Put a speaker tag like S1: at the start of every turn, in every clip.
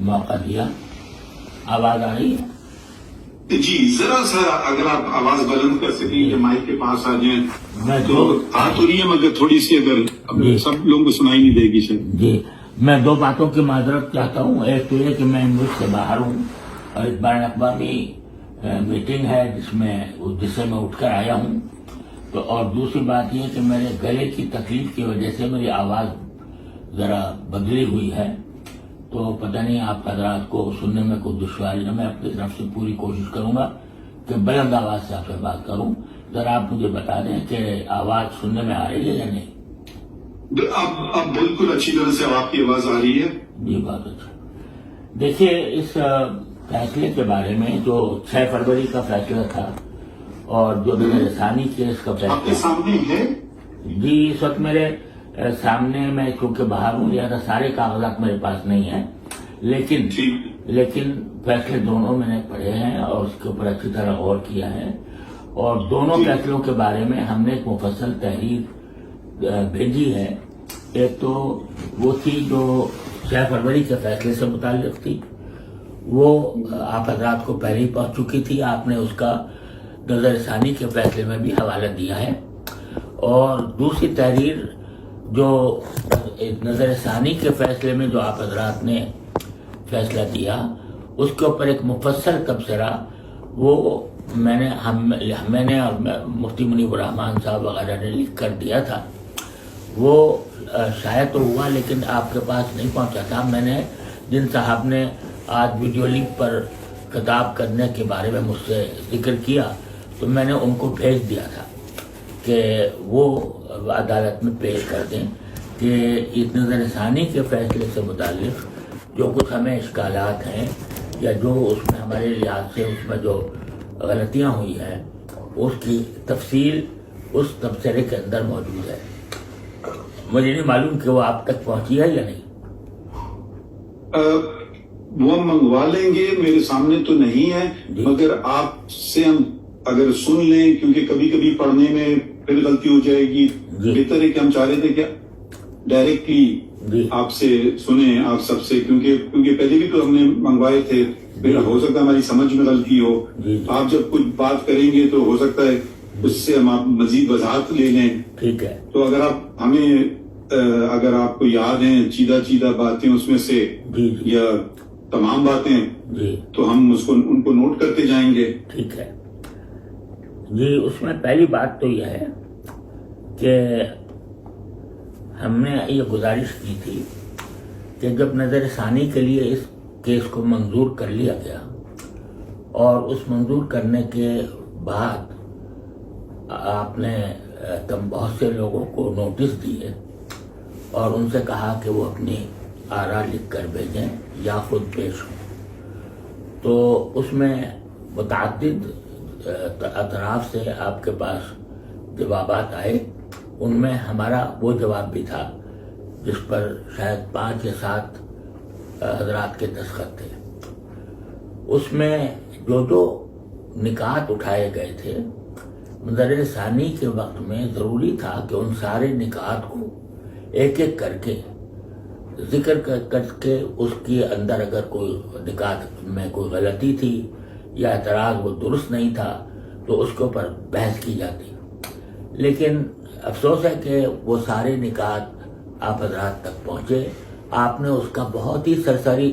S1: موقع دیا. آواز آ رہی ہے؟
S2: جی ذرا سا اگر آپ آواز بلند کر سکیں یا مائک کے پاس آ جائیں.
S1: میں
S2: تو آ تو رہی ہے مگر تھوڑی سی اگر سب لوگوں کو سنائی نہیں دے گی شاید.
S1: جی میں دو باتوں کی معذرت چاہتا ہوں. ایک تو یہ کہ میں ملک سے باہر ہوں اور اس بین الاقوامی میٹنگ ہے جس سے میں اٹھ کر آیا ہوں. تو اور دوسری بات یہ کہ میرے گلے کی تکلیف کی وجہ سے میری آواز ذرا بدلی ہوئی ہے. تو پتہ نہیں آپ حضرات کو سننے میں کوئی دشواری نہ. میں اپنی طرف سے پوری کوشش کروں گا کہ بلند آواز سے آپ سے بات کروں. ذرا آپ مجھے بتا دیں کہ آواز سننے میں آ رہی ہے یا نہیں؟
S2: اب بالکل اچھی طرح سے آپ کی آواز آ رہی ہے.
S1: جی بہت اچھا. دیکھیے اس فیصلے کے بارے میں جو 6 فروری کا فیصلہ تھا اور جو نظر ثانی کیس کا
S2: آپ کے
S1: فیصلہ.
S2: سامنے ہے؟
S1: جی اس وقت میرے سامنے میں کیونکہ باہر ہوں لہٰذا سارے کاغذات میرے پاس نہیں ہیں لیکن فیصلے دونوں میں نے پڑھے ہیں اور اس کے اوپر اچھی طرح غور کیا ہے. اور دونوں فیصلوں کے بارے میں ہم نے ایک مفصل تحریر بھیجی ہے. ایک تو وہ تھی جو 6 فروری کے فیصلے سے متعلق تھی. وہ آپ حضرات کو پہلے ہی پہنچ چکی تھی. آپ نے اس کا نظر ثانی کے فیصلے میں بھی حوالہ دیا ہے. اور دوسری تحریر جو نظر ثانی کے فیصلے میں جو آپ حضرات نے فیصلہ دیا اس کے اوپر ایک مفصل تبصرہ وہ میں نے اور مفتی منیب الرحمان صاحب وغیرہ نے لکھ کر دیا تھا. وہ شاید تو ہوا لیکن آپ کے پاس نہیں پہنچا تھا. میں نے جن صاحب نے آج ویڈیو لنک پر خطاب کرنے کے بارے میں مجھ سے ذکر کیا تو میں نے ان کو بھیج دیا تھا کہ وہ عدالت میں پیش کر دیں کہ اس نظر ثانی کے فیصلے سے متعلق جو کچھ ہمیں اشکالات ہیں یا جو اس میں ہمارے لحاظ سے اس میں جو غلطیاں ہوئی ہیں اس کی تفصیل اس تبصرے کے اندر موجود ہے. مجھے نہیں معلوم کہ وہ آپ تک پہنچی ہے یا نہیں.
S2: وہ منگوا لیں گے. میرے سامنے تو نہیں ہے مگر آپ سے ہم اگر سن لیں کیونکہ کبھی کبھی پڑھنے میں پھر غلطی ہو جائے گی. بہتر ہے کہ ہم چاہ رہے تھے کہ ڈائریکٹلی آپ سے سنیں آپ سب سے کیونکہ پہلے بھی تو ہم نے منگوائے تھے. پھر ہو سکتا ہے ہماری سمجھ میں غلطی ہو. آپ جب کچھ بات کریں گے تو ہو سکتا ہے اس سے ہم آپ مزید وضاحت لے لیں.
S1: ٹھیک ہے.
S2: تو اگر آپ کو یاد ہیں چیدہ باتیں اس میں سے یا تمام باتیں تو ہم ان کو نوٹ کرتے جائیں گے.
S1: ٹھیک ہے جی. اس میں پہلی بات تو یہ ہے کہ ہم نے یہ گزارش کی تھی کہ جب نظر ثانی کے لیے اس کیس کو منظور کر لیا گیا اور اس منظور کرنے کے بعد آپ نے بہت سے لوگوں کو نوٹس دیے اور ان سے کہا کہ وہ اپنی آراء لکھ کر بھیجیں یا خود پیش ہوں. تو اس میں متعدد اطراف سے آپ کے پاس جوابات آئے. ان میں ہمارا وہ جواب بھی تھا جس پر شاید 5 یا 7 حضرات کے دستخط تھے. اس میں جو نکات اٹھائے گئے تھے نظر ثانی کے وقت میں ضروری تھا کہ ان سارے نکات کو ایک ایک کر کے ذکر کر کے اس کے اندر اگر کوئی نکات میں کوئی غلطی تھی یا اعتراض وہ درست نہیں تھا تو اس کے اوپر بحث کی جاتی. لیکن افسوس ہے کہ وہ سارے نکات آپ حضرات تک پہنچے. آپ نے اس کا بہت ہی سرسری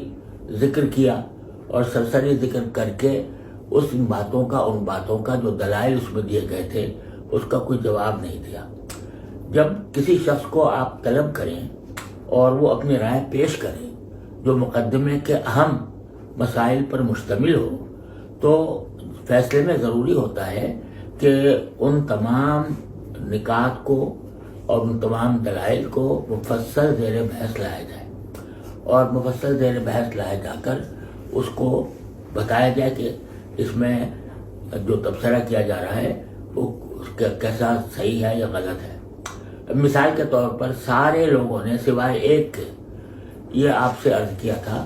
S1: ذکر کیا اور سرسری ذکر کر کے ان باتوں کا جو دلائل اس میں دیے گئے تھے اس کا کوئی جواب نہیں دیا. جب کسی شخص کو آپ طلب کریں اور وہ اپنی رائے پیش کریں جو مقدمے کے اہم مسائل پر مشتمل ہو تو فیصلے میں ضروری ہوتا ہے کہ ان تمام نکات کو اور ان تمام دلائل کو مفصل زیر بحث لایا جائے اور مفصل زیر بحث لایا جا کر اس کو بتایا جائے کہ اس میں جو تبصرہ کیا جا رہا ہے وہ کیسا صحیح ہے یا غلط ہے. مثال کے طور پر سارے لوگوں نے سوائے ایک کے یہ آپ سے عرض کیا تھا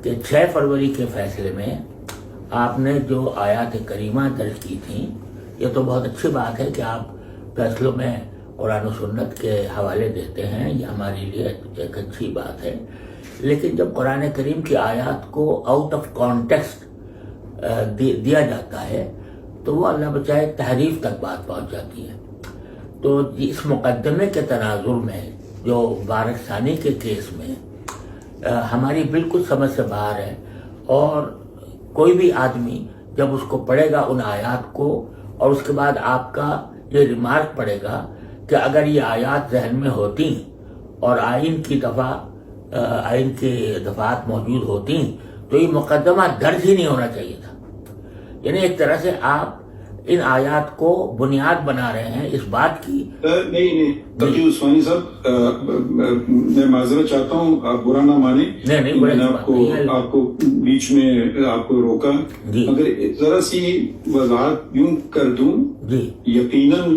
S1: کہ 6 فروری کے فیصلے میں آپ نے جو آیات کریمہ درج کی تھیں یہ تو بہت اچھی بات ہے کہ آپ فیصلوں میں قرآن و سنت کے حوالے دیتے ہیں. یہ ہمارے لیے ایک اچھی بات ہے. لیکن جب قرآن کریم کی آیات کو آؤٹ آف کانٹیکسٹ دیا جاتا ہے تو وہ اللہ بچائے تحریف تک بات پہنچ جاتی ہے. تو اس مقدمے کے تناظر میں جو مبارک ثانی کے کیس میں ہماری بالکل سمجھ سے باہر ہے، اور کوئی بھی آدمی جب اس کو پڑھے گا ان آیات کو اور اس کے بعد آپ کا یہ ریمارک پڑے گا کہ اگر یہ آیات ذہن میں ہوتی اور آئین کی دفعات موجود ہوتی تو یہ مقدمہ درج ہی نہیں ہونا چاہیے تھا. یعنی ایک طرح سے آپ ان آیات کو بنیاد بنا رہے ہیں اس بات کی.
S2: نہیں تقی عثمانی صاحب، میں معذرت چاہتا ہوں، آپ برا نہ مانیں.
S1: نہیں،
S2: میں نے آپ کو بیچ میں آپ کو روکا. اگر ذرا سی وضاحت یوں کر دوں، یقیناً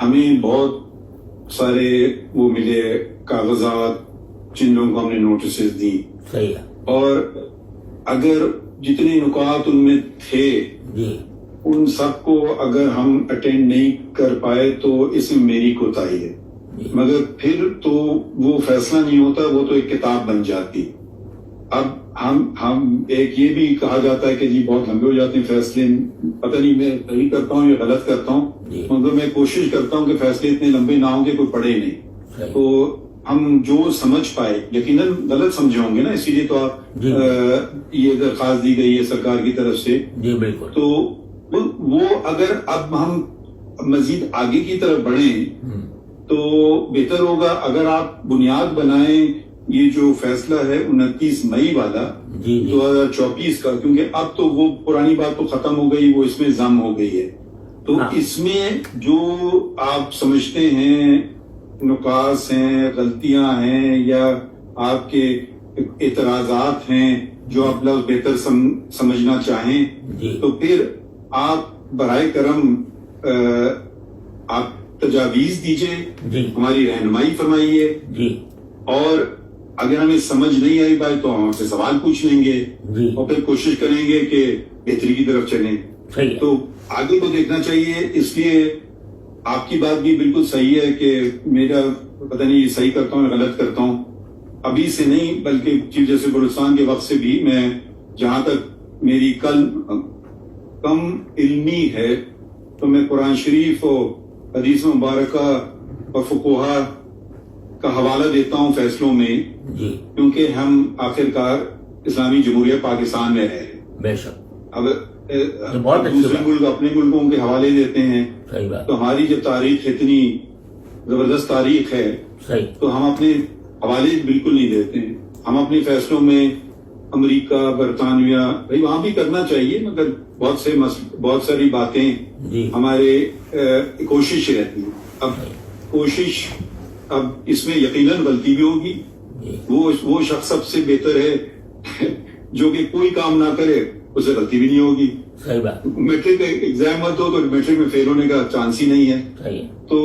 S2: ہمیں بہت سارے وہ ملے کاغذات جن لوگوں کو ہم نے نوٹسز دی،
S1: صحیح ہے،
S2: اور اگر جتنے نکات ان میں تھے ان سب کو اگر ہم اٹینڈ نہیں کر پائے تو اس میں میری کوتاہی ہے، مگر پھر تو وہ فیصلہ نہیں ہوتا، وہ تو ایک کتاب بن جاتی. اب ہم ایک یہ بھی کہا جاتا ہے کہ جی بہت لمبے ہو جاتے ہیں فیصلے، پتہ نہیں میں صحیح کرتا ہوں یا غلط کرتا ہوں، مگر میں کوشش کرتا ہوں کہ فیصلے اتنے لمبے نہ ہوں کہ کوئی پڑھے نہیں. تو ہم جو سمجھ پائے، یقیناً غلط سمجھے ہوں گے نا، اسی لیے تو آپ یہ درخواست دی گئی ہے سرکار کی طرف سے.
S1: جی بالکل.
S2: تو وہ اگر اب ہم مزید آگے کی طرف بڑھیں تو بہتر ہوگا اگر آپ بنیاد بنائیں یہ جو فیصلہ ہے 29 مئی والا 2024 کا، کیونکہ اب تو وہ پرانی بات تو ختم ہو گئی، وہ اس میں ضم ہو گئی ہے. تو اس میں جو آپ سمجھتے ہیں نقاص ہیں، غلطیاں ہیں، یا آپ کے اعتراضات ہیں جو آپ لفظ بہتر سمجھنا چاہیں، تو پھر آپ برائے کرم آپ تجاویز دیجئے، ہماری رہنمائی فرمائیے، اور اگر ہمیں سمجھ نہیں آئی بات تو ہم سے سوال پوچھ لیں گے اور پھر کوشش کریں گے کہ بہتری کی طرف چلیں. تو آگے کو دیکھنا چاہیے. اس لیے آپ کی بات بھی بالکل صحیح ہے کہ میرا پتہ نہیں صحیح کرتا ہوں یا غلط کرتا ہوں، ابھی سے نہیں بلکہ چیف جسٹس بلوچستان کے وقت سے بھی میں، جہاں تک میری کم علمی ہے تو میں قرآن شریف اور حدیث مبارکہ اور فقہا کا حوالہ دیتا ہوں فیصلوں میں، کیونکہ ہم آخرکار اسلامی جمہوریہ پاکستان میں رہے.
S1: بے شک.
S2: اب دوسرے ملک اپنے ملکوں کے حوالے دیتے ہیں، تو ہماری جب تاریخ اتنی زبردست تاریخ ہے تو ہم اپنے حوالے بالکل نہیں دیتے ہیں. ہم اپنے فیصلوں میں امریکہ، برطانیہ، بھائی وہاں بھی کرنا چاہیے، مگر بہت ساری باتیں ہمارے کوشش رہتی ہے. اب کوشش، اب اس میں یقیناً غلطی بھی ہوگی. وہ شخص سب سے بہتر ہے جو کہ کوئی کام نہ کرے، اسے غلطی بھی نہیں ہوگی.
S1: صحیح بات.
S2: میٹرک ایگزام مت ہو تو میٹرک میں فیل ہونے کا چانس ہی نہیں ہے. تو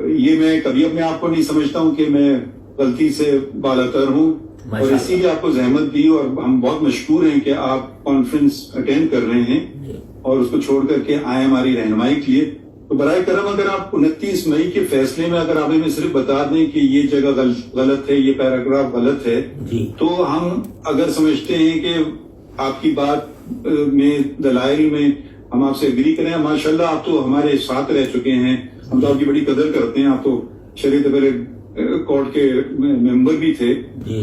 S2: یہ میں کبھی اپنے آپ کو نہیں سمجھتا ہوں کہ میں غلطی سے بالاتر ہوں، اور اسی لیے آپ کو زحمت دی، اور ہم بہت مشکور ہیں کہ آپ کانفرنس اٹینڈ کر رہے ہیں اور اس کو چھوڑ کر کے آئے ہماری رہنمائی کے لیے. تو برائے کرم اگر آپ 29 مئی کے فیصلے میں اگر آپ ہمیں صرف بتا دیں کہ یہ جگہ غلط ہے، یہ پیراگراف غلط ہے، تو ہم اگر سمجھتے ہیں کہ آپ کی بات میں دلائل میں ہم آپ سے اگری کریں. ماشاءاللہ آپ تو ہمارے ساتھ رہ چکے ہیں، ہم تو آپ کی بڑی قدر کرتے ہیں. آپ تو شریعت کورٹ کے ممبر بھی تھے،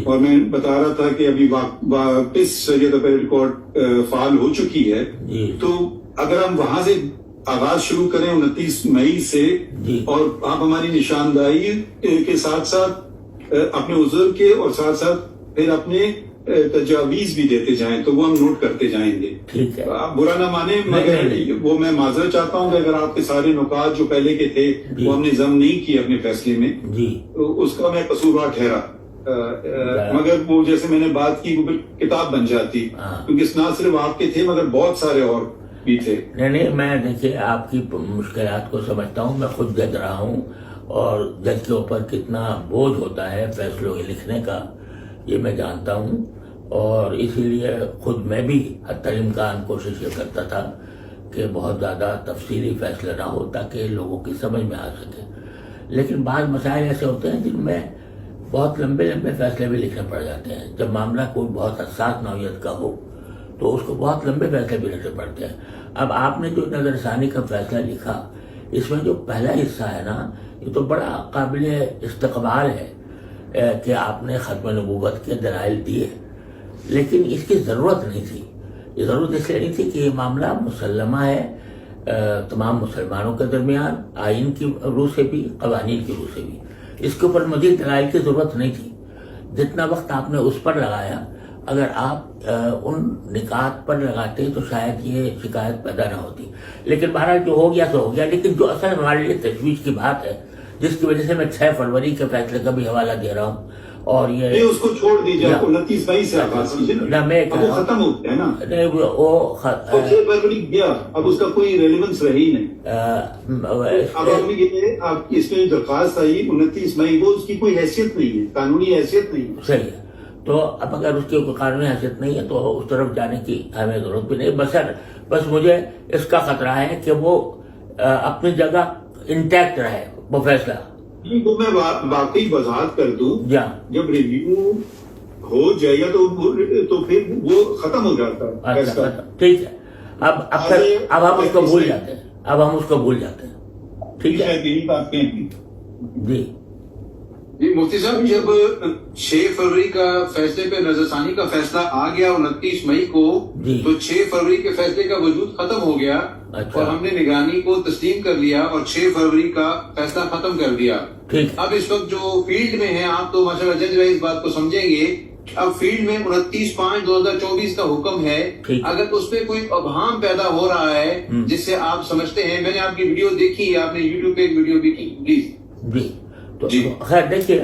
S2: اور میں بتا رہا تھا کہ ابھی واپس شریعت کورٹ فعال ہو چکی ہے. تو اگر ہم وہاں سے آغاز شروع کریں 29 مئی سے، اور آپ ہماری نشاندہی کے ساتھ ساتھ اپنے عذر کے اور ساتھ ساتھ پھر اپنے تجاویز بھی دیتے جائیں تو وہ ہم نوٹ کرتے جائیں گے. آپ برا نہ مانیں، مگر وہ میں معذرت چاہتا ہوں کہ اگر آپ کے سارے نکات جو پہلے کے تھے وہ ہم نے ضم نہیں کیے اپنے فیصلے میں، تو اس کا میں قصوروار ٹھہرا. مگر وہ جیسے میں نے بات کی وہ کتاب بن جاتی، کیونکہ نہ صرف آپ کے تھے مگر بہت سارے اور بھی تھے.
S1: نہیں، میں دیکھیے آپ کی مشکلات کو سمجھتا ہوں. میں خود جج رہا ہوں، اور جج کے اوپر کتنا بوجھ ہوتا ہے فیصلوں کے لکھنے کا یہ میں جانتا ہوں، اور اسی لیے خود میں بھی حتی الامکان کوشش یہ کرتا تھا کہ بہت زیادہ تفصیلی فیصلہ نہ ہو تاکہ لوگوں کی سمجھ میں آ سکے. لیکن بعض مسائل ایسے ہوتے ہیں جن میں بہت لمبے لمبے فیصلے بھی لکھنے پڑ جاتے ہیں. جب معاملہ کوئی بہت حساس نوعیت کا ہو تو اس کو بہت لمبے فیصلے بھی لکھنے پڑتے ہیں. اب آپ نے جو نظر ثانی کا فیصلہ لکھا، اس میں جو پہلا حصہ ہے نا، یہ تو بڑا قابل استقبال ہے کہ آپ نے ختم نبوت کے دلائل دیے، لیکن اس کی ضرورت نہیں تھی. یہ ضرورت اس لیے نہیں تھی کہ یہ معاملہ مسلمہ ہے تمام مسلمانوں کے درمیان، آئین کی روح سے بھی، قوانین کی روح سے بھی. اس کے اوپر مزید دلائل کی ضرورت نہیں تھی. جتنا وقت آپ نے اس پر لگایا، اگر آپ ان نکات پر لگاتے تو شاید یہ شکایت پیدا نہ ہوتی. لیکن بہرحال جو ہو گیا تو ہو گیا. لیکن جو اصل ہمارے لیے تشویش کی بات ہے، جس کی وجہ سے میں 6 فروری کے فیصلے کا بھی حوالہ دے رہا ہوں، اور یہ
S2: اس کو چھوڑ دیجیے، 29 مئی سے آغاز کیجیے نا، اب وہ ختم ہو گیا نا.
S1: نہیں وہ
S2: 6 فروری گیا، اب اس کا کوئی ریلیونس رہی نہیں. اب آپ کی اس میں درخواست آئی 29 مئی، وہ اس کی کوئی حیثیت نہیں ہے، قانونی حیثیت نہیں ہے.
S1: صحیح ہے. تو اب اگر اس کی کوئی قانونی حیثیت نہیں ہے تو اس طرف جانے کی ہمیں ضرورت بھی نہیں. بس مجھے اس کا خطرہ ہے کہ وہ اپنی جگہ انٹیکٹ رہے وہ فیصلہ.
S2: وہ میں واقعی وضاحت کر دوں، جب ریویو ہو جائے گا تو پھر وہ ختم ہو جاتا ہے.
S1: اچھا ٹھیک ہے. اب ہم اس کو بھول جاتے ہیں. ٹھیک ہے
S2: یہی بات کہیں.
S1: جی
S3: مفتی صاحب، جب 6 فروری کا فیصلے پہ نظر ثانی کا فیصلہ آ گیا 29 مئی کو، تو 6 فروری کے فیصلے کا وجود ختم ہو گیا اور ہم نے نگرانی کو تسلیم کر لیا اور 6 فروری کا فیصلہ ختم کر دیا. اب اس وقت جو فیلڈ میں ہیں آپ تو ماشاءاللہ جج رہے اس بات کو سمجھیں گے. اب فیلڈ میں 29/5/2024 کا حکم ہے. اگر اس پہ کوئی ابہام پیدا ہو رہا ہے جس سے آپ سمجھتے ہیں، میں نے آپ کی ویڈیو دیکھی، آپ نے یوٹیوب پہ ایک ویڈیو بھی کی، پلیز.
S1: جی خیر دیکھیے،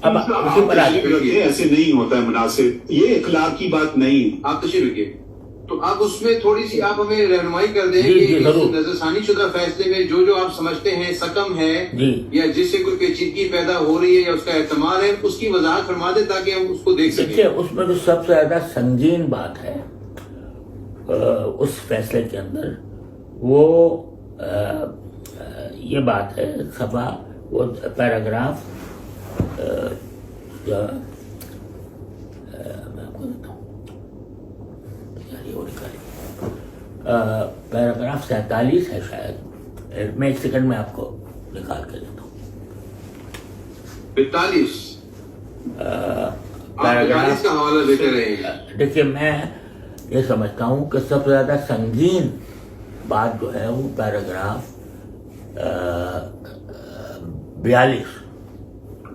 S1: اب
S2: ایسے نہیں ہوتا ہے مناسب، یہ اخلاق کی بات نہیں.
S3: آپ تشریف رکھیے. تو آپ اس میں تھوڑی سی آپ ہمیں رہنمائی کر دیں کہ نظر ثانی شدہ فیصلے میں جو آپ سمجھتے ہیں سکم ہے یا جس سے کوئی پیچیدگی پیدا ہو رہی ہے یا اس کا احتمال ہے، اس کی وضاحت فرما دیں تاکہ ہم اس کو دیکھ سکیں.
S1: دیکھیے، اس میں جو سب سے زیادہ سنگین بات ہے اس فیصلے کے اندر، وہ یہ بات ہے، صفحہ وہ پیراگراف میں آپ کو دیتا ہوں، پیراگراف 47 ہے شاید. میں 1 سیکنڈ میں آپ کو نکال کے دیتا ہوں.
S3: 45 پیراگراف کا حوالہ دیتے رہے.
S1: دیکھیے، میں یہ سمجھتا ہوں کہ سب سے زیادہ سنگین بات جو ہے وہ پیراگراف 42.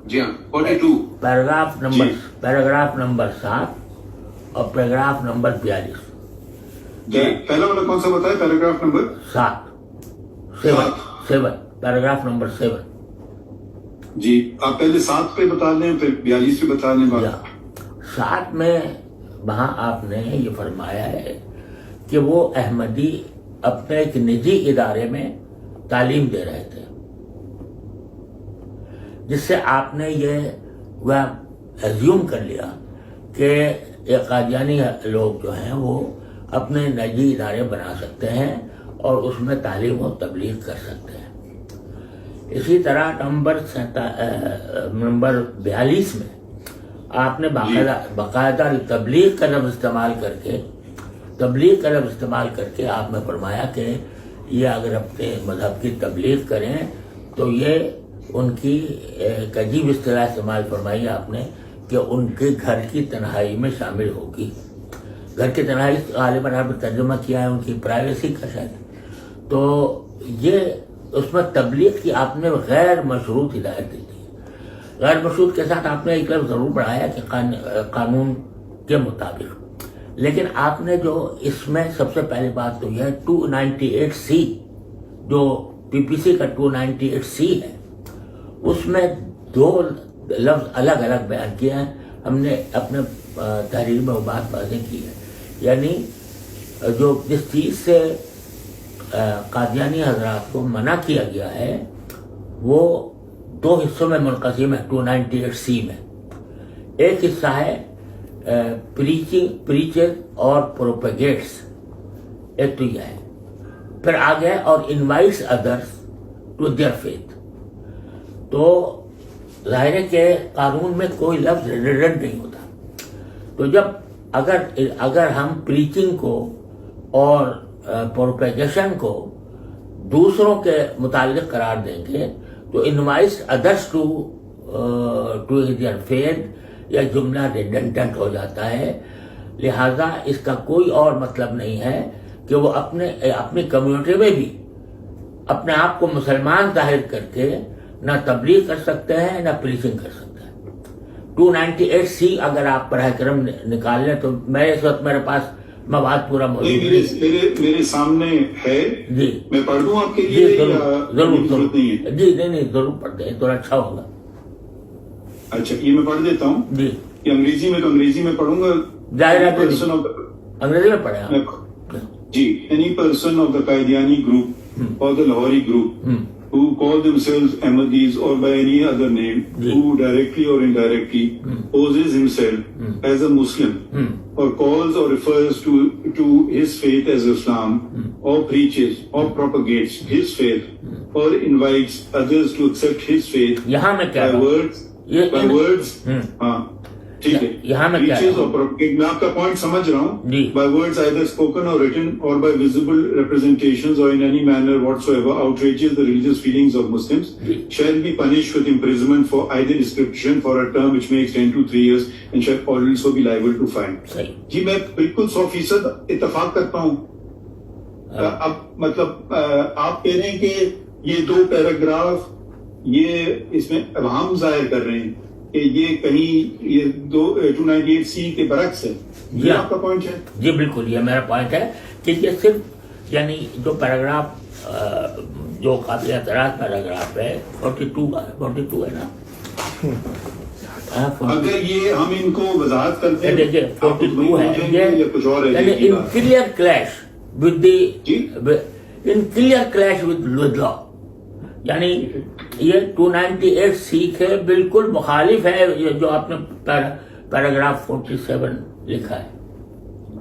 S3: جی ہاں، 42
S1: پیراگراف نمبر 7 اور پیراگراف نمبر 42.
S2: جی پہلا والا کون سا بتایا؟ Paragraph number
S1: 7 paragraph number 7.
S2: جی آپ پہلے 7 پہ بتا لیں پھر 42 پہ بتا لیں.
S1: 7 میں وہاں آپ نے یہ فرمایا ہے کہ وہ احمدی اپنے ایک نجی ادارے میں تعلیم دے رہے تھے، جس سے آپ نے یہ ایزیوم کر لیا کہ یہ قادیانی لوگ جو ہیں وہ اپنے نجی ادارے بنا سکتے ہیں اور اس میں تعلیم و تبلیغ کر سکتے ہیں. اسی طرح نمبر 42 میں آپ نے باقاعدہ تبلیغ کا لفظ استعمال کر کے آپ نے فرمایا کہ یہ اگر اپنے مذہب کی تبلیغ کریں تو یہ ان کی ایک عجیب اصطلاح استعمال فرمائی آپ نے کہ ان کے گھر کی تنہائی میں شامل ہوگی. گھر کی تنہائی غالباً آپ نے ترجمہ کیا ہے ان کی پرائیویسی کا شاید. تو یہ اس میں تبلیغ کی آپ نے غیر مشروط ہدایت دی تھی. غیر مشروط کے ساتھ آپ نے ایک لفظ ضرور بڑھایا کہ قانون کے مطابق، لیکن آپ نے جو اس میں سب سے پہلی بات تو یہ 298C جو PPC کا 298C ہے، اس میں 2 لفظ الگ الگ بیان کیے ہیں. ہم نے اپنے تحریر میں وہ بات واضح کی ہے، یعنی جو جس چیز سے قادیانی حضرات کو منع کیا گیا ہے وہ 2 حصوں میں منقسم ہے 298C میں. ایک حصہ ہے پریچر اور پروپیگیٹس، ایک تو یہ ہے. پھر آگے اور invites others to their faith. تو ظاہر ہے کہ قانون میں کوئی لفظ ریڈنڈنٹ نہیں ہوتا. تو جب اگر ہم پریچنگ کو اور پروپیگیشن کو دوسروں کے متعلق قرار دیں گے تو invites others to their faith یا جملہ ریڈنڈنٹ ہو جاتا ہے. لہذا اس کا کوئی اور مطلب نہیں ہے کہ وہ اپنی کمیونٹی میں بھی اپنے آپ کو مسلمان ظاہر کر کے نہ تبلیغ کر سکتے ہیں نہ پریچنگ کر سکتے ہیں. 298C اگر آپ براہ کرم نکال لیں تو اس وقت میرے پاس مواد پورا موجود ہے.
S2: میرے سامنے ہے.
S1: جی
S2: میں پڑھ دوں آپ کے لیے؟
S1: ضرور. جی نہیں ضرور پڑھ دیں تو اچھا ہوگا.
S2: اچھا یہ میں پڑھ دیتا ہوں.
S1: جی
S2: یہ انگریزی میں تو انگریزی میں پڑھوں گا.
S1: ظاہر انگریزی میں پڑھیں.
S2: جی. Any person of the Qadiani group or the Lahori group who call themselves Ahmadis or by any other name, who directly or indirectly poses himself as a Muslim or calls or refers to his faith as Islam or preaches or propagates his faith or invites others to accept his faith by words, ٹھیک ہے.
S1: یہاں میں
S2: میں آپ کا point سمجھ رہا ہوں. by words either spoken or written or by visible representations or in any manner whatsoever outrages the religious feelings of Muslims shall be punished with imprisonment for either description for a term which may extend to 3 years and shall also be liable to fine. جی میں بالکل 100% اتفاق کرتا ہوں. اب مطلب آپ کہہ رہے ہیں کہ یہ 2 پیراگراف یہ اس میں ابہام ظاہر کر رہے ہیں کہ یہ کہیں یہ 298C کے برعکس ہے. یہ آپ کا پوائنٹ ہے؟
S1: جی بالکل یہ میرا پوائنٹ ہے کہ یہ صرف یعنی جو پیراگراف جو قابل اعتراض پیراگراف ہے 42 ہے نا.
S2: اگر یہ ہم ان کو وضاحت کرتے ہیں
S1: دیکھیے 42 ہے یہ
S2: کچھ اور ہے.
S1: ان کلیئر کلیش ود لا یعنی یہ 298C کے بالکل مخالف ہے جو آپ نے پیراگراف 47 لکھا ہے.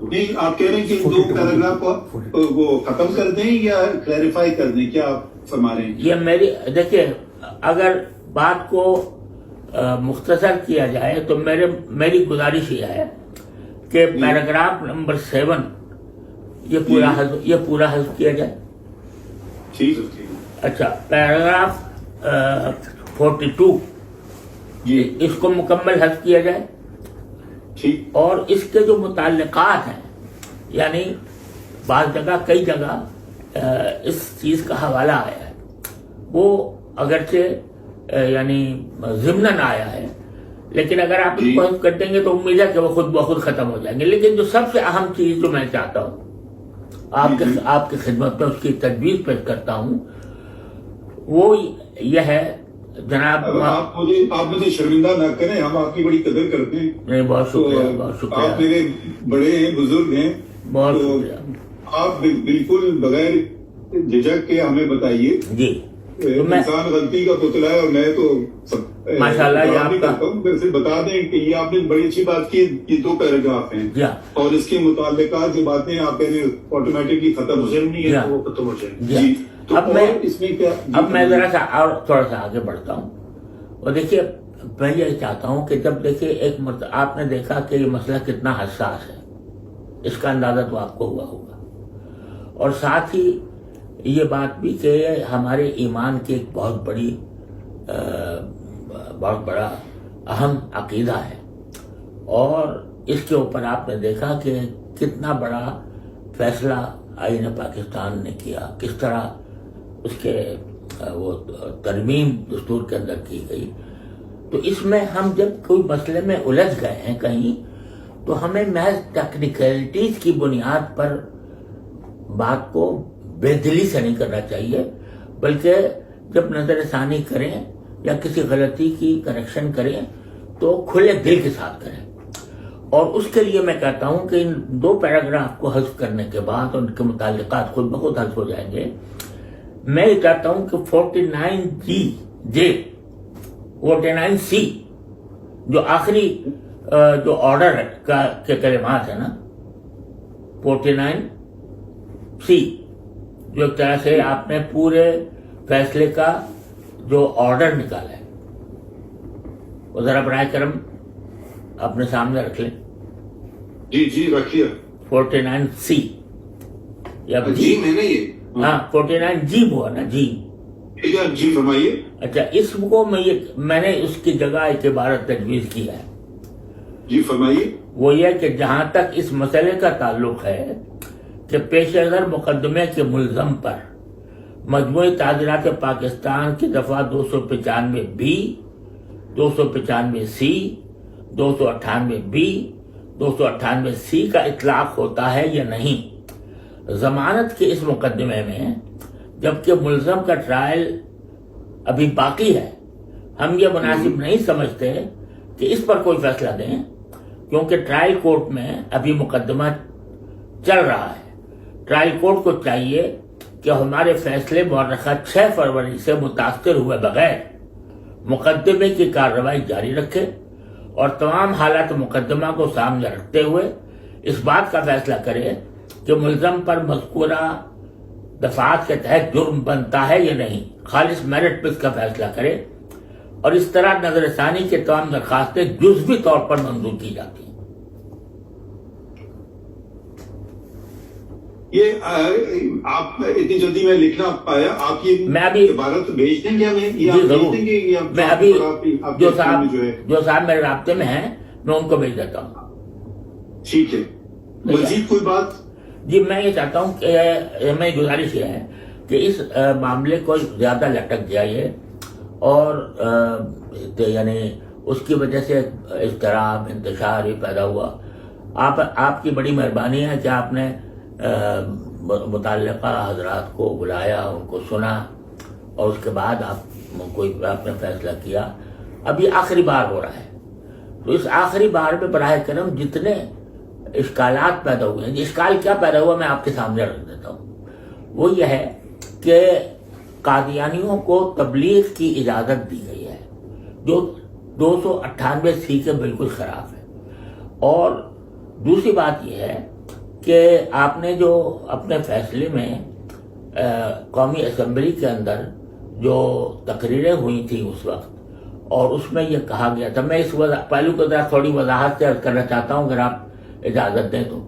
S2: نہیں آپ کہہ رہے ہیں کہ 2 پیراگراف کو وہ ختم کر دیں یا کلیریفائی کر دیں؟ کیا آپ فرما رہے ہیں؟
S1: یہ میری دیکھیے اگر بات کو مختصر کیا جائے تو میری گزارش یہ ہے کہ پیراگراف نمبر 7 یہ پورا حذف کیا جائے.
S2: ٹھیک ہے.
S1: اچھا پیراگراف 42 اس کو مکمل حذف کیا جائے.
S2: ٹھیک.
S1: اور اس کے جو متعلقات ہیں یعنی بعض جگہ کئی جگہ اس چیز کا حوالہ آیا ہے وہ اگرچہ یعنی ضمناً آیا ہے لیکن اگر آپ اس کو حذف کر دیں گے تو امید ہے کہ وہ خود بخود ختم ہو جائیں گے. لیکن جو سب سے اہم چیز جو میں چاہتا ہوں آپ کی خدمت میں اس کی تجویز پیش کرتا ہوں وہ یہ ہے جناب.
S2: آپ مجھے شرمندہ نہ کریں. ہم آپ کی بڑی قدر کرتے ہیں.
S1: نہیں بہت شکریہ.
S2: آپ میرے بڑے ہیں بزرگ ہیں.
S1: بہت شکریہ.
S2: آپ بالکل بغیر جھجک کے ہمیں بتائیے.
S1: جی
S2: انسان غلطی کا پتلا ہے اور میں تو
S1: ماشاء اللہ
S2: صرف بتا دیں کہ یہ آپ نے بڑی اچھی بات کی. یہ 2 پیراگراف ہیں اور اس کے متعلقات جو باتیں آپ کہہ رہے ہیں آٹومیٹکلی ختم ہو جائیں. وہ ختم ہو جائیں.
S1: اب میں ذرا سا اور تھوڑا سا آگے بڑھتا ہوں. اور دیکھیے میں یہ چاہتا ہوں کہ جب دیکھیے ایک آپ نے دیکھا کہ یہ مسئلہ کتنا حساس ہے اس کا اندازہ تو آپ کو ہوا ہوگا اور ساتھ ہی یہ بات بھی کہ ہمارے ایمان کی ایک بہت بڑا اہم عقیدہ ہے اور اس کے اوپر آپ نے دیکھا کہ کتنا بڑا فیصلہ آئین پاکستان نے کیا, کس طرح اس کے وہ ترمیم دستور کے اندر کی گئی. تو اس میں ہم جب کوئی مسئلے میں الجھ گئے ہیں کہیں تو ہمیں محض ٹیکنیکلٹیز کی بنیاد پر بات کو بے دلی سے نہیں کرنا چاہیے, بلکہ جب نظر ثانی کریں یا کسی غلطی کی کریکشن کریں تو کھلے دل کے ساتھ کریں. اور اس کے لیے میں کہتا ہوں کہ ان 2 پیراگراف کو حذف کرنے کے بعد ان کے متعلقات خود بخود حذف ہو جائیں گے. میں یہ کہتا ہوں کہ 49C جو آخری جو آرڈر کے کلمات ہیں نا 49C جو ایک طرح سے آپ نے پورے فیصلے کا جو آرڈر نکالا ہے وہ ذرا برائے کرم اپنے سامنے رکھ لیں.
S2: جی رکھیے.
S1: 49C یا
S3: جی میں نے یہ
S1: ہاں 49G ہوا نا جی.
S2: جی فرمائیے.
S1: اچھا اسم کو میں نے اس کی جگہ ایک عبارت تجویز کی ہے.
S2: جی فرمائیے.
S1: وہ یہ کہ جہاں تک اس مسئلے کا تعلق ہے کہ پیش نظر مقدمے کے ملزم پر مجموعی تعزیرات پاکستان کی دفعہ 295B 295C 298B 298C کا اطلاق ہوتا ہے یا نہیں ضمانت کے اس مقدمے میں، جبکہ ملزم کا ٹرائل ابھی باقی ہے، ہم یہ مناسب نہیں سمجھتے کہ اس پر کوئی فیصلہ دیں، کیونکہ ٹرائل کورٹ میں ابھی مقدمہ چل رہا ہے. ٹرائل کورٹ کو چاہیے کہ ہمارے فیصلے مورخہ 6 فروری سے متاثر ہوئے بغیر مقدمے کی کارروائی جاری رکھے اور تمام حالات مقدمہ کو سامنے رکھتے ہوئے اس بات کا فیصلہ کرے کہ ملزم پر مذکورہ دفعات کے تحت جرم بنتا ہے یا نہیں. خالص میرٹ پہ اس کا فیصلہ کرے، اور اس طرح نظر ثانی کے تمام درخواستیں جزوی طور پر منظور کی جاتی ہیں.
S2: یہ آپ اتنی جلدی میں لکھ نہ پایا، آپ یہ
S1: میں ابھی
S2: عبارت بھیج دیں گے ہمیں؟
S1: جی ضرور. میں ابھی جو صاحب میرے رابطے میں ہیں میں ان کو بھیج دیتا ہوں.
S2: ٹھیک ہے. مزید کوئی بات؟
S1: جی میں یہ چاہتا ہوں کہ میں گزارش یہ ہے کہ اس معاملے کو زیادہ لٹک جائے اور یعنی اس کی وجہ سے اضطراب انتشار بھی پیدا ہوا. آپ کی بڑی مہربانی ہے کہ آپ نے متعلقہ حضرات کو بلایا، ان کو سنا اور اس کے بعد آپ نے فیصلہ کیا. اب یہ آخری بار ہو رہا ہے، تو اس آخری بار میں براہ کرم جتنے اشکالات پیدا ہوئے ہیں، اشکال کیا پیدا ہوا میں آپ کے سامنے رکھ دیتا ہوں. وہ یہ ہے کہ قادیانیوں کو تبلیغ کی اجازت دی گئی ہے جو 298C کے بالکل خلاف ہے. اور دوسری بات یہ ہے کہ آپ نے جو اپنے فیصلے میں قومی اسمبلی کے اندر جو تقریریں ہوئی تھیں اس وقت، اور اس میں یہ کہا گیا تھا، میں اس پہلو کو ذرا تھوڑی وضاحت سے عرض کرنا چاہتا ہوں اگر آپ اجازت دیں تو.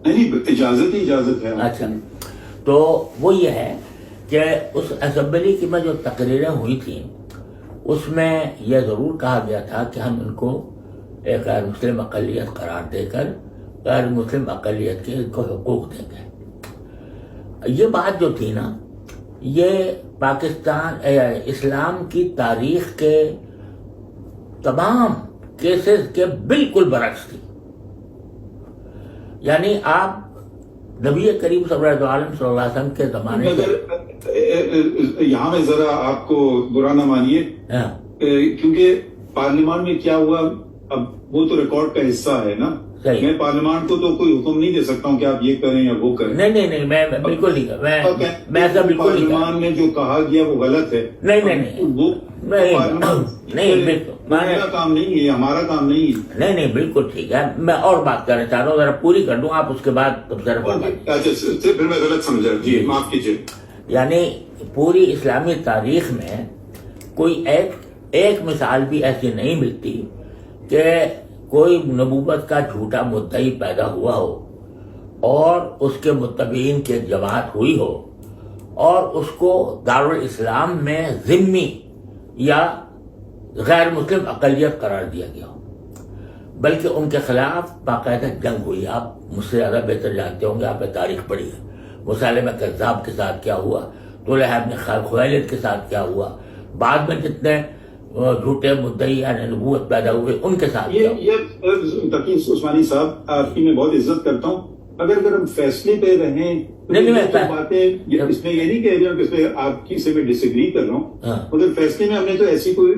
S2: نہیں اجازت ہے.
S1: اچھا، تو وہ یہ ہے کہ اس اسمبلی کی میں جو تقریریں ہوئی تھیں اس میں یہ ضرور کہا گیا تھا کہ ہم ان کو ایک غیر مسلم اقلیت قرار دے کر غیر مسلم اقلیت کے ان کو حقوق دیں گے. یہ بات جو تھی نا، یہ پاکستان اسلام کی تاریخ کے تمام کیسز کے بالکل برعکس تھی. یعنی آپ نبی کریم صلی اللہ علیہ وسلم کے زمانے
S2: سے یہاں میں ذرا آپ کو برا نہ مانیے، کیونکہ پارلیمان میں کیا ہوا اب وہ تو ریکارڈ کا حصہ ہے نا. میں پارلیمان کو تو کوئی حکم نہیں دے سکتا ہوں کہ آپ یہ کریں یا وہ کریں.
S1: نہیں میں بالکل نہیں، میں ایسا بالکل نہیں.
S2: پارلیمان میں جو کہا گیا وہ غلط ہے.
S1: نہیں
S2: وہ میرا کام نہیں ہے، ہمارا کام نہیں ہے.
S1: نہیں بالکل ٹھیک ہے. میں اور بات کرنا چاہ رہا ہوں، ذرا پوری کر دوں، آپ اس کے بعد
S2: پھر میں غلط سمجھا. جی معاف کیجیے.
S1: یعنی پوری اسلامی تاریخ میں کوئی ایک مثال بھی ایسی نہیں ملتی کہ کوئی نبوت کا جھوٹا مدعی پیدا ہوا ہو اور اس کے متبعین کی جماعت ہوئی ہو اور اس کو دارالاسلام میں ذمی یا غیر مسلم اقلیت قرار دیا گیا ہو، بلکہ ان کے خلاف باقاعدہ جنگ ہوئی. آپ مجھ سے زیادہ بہتر جانتے ہوں گے، آپ نے تاریخ پڑھی ہے. مسالمہ کذاب کے ساتھ کیا ہوا، طلحہ ابن خویلد کے ساتھ کیا ہوا، بعد میں جتنے جھوٹے مدعی یعنی نبوت پیدا ہوئے ان کے ساتھ.
S2: تقی عثمانی صاحب، آپ کی میں بہت عزت کرتا ہوں، اگر ہم فیصلے پہ رہیں باتیں اس میں یہ نہیں کہہ رہا ہوں کہ اس میں آپ کی سے میں ڈس ایگری کر رہا ہوں، مگر فیصلے میں ہم نے تو ایسی کوئی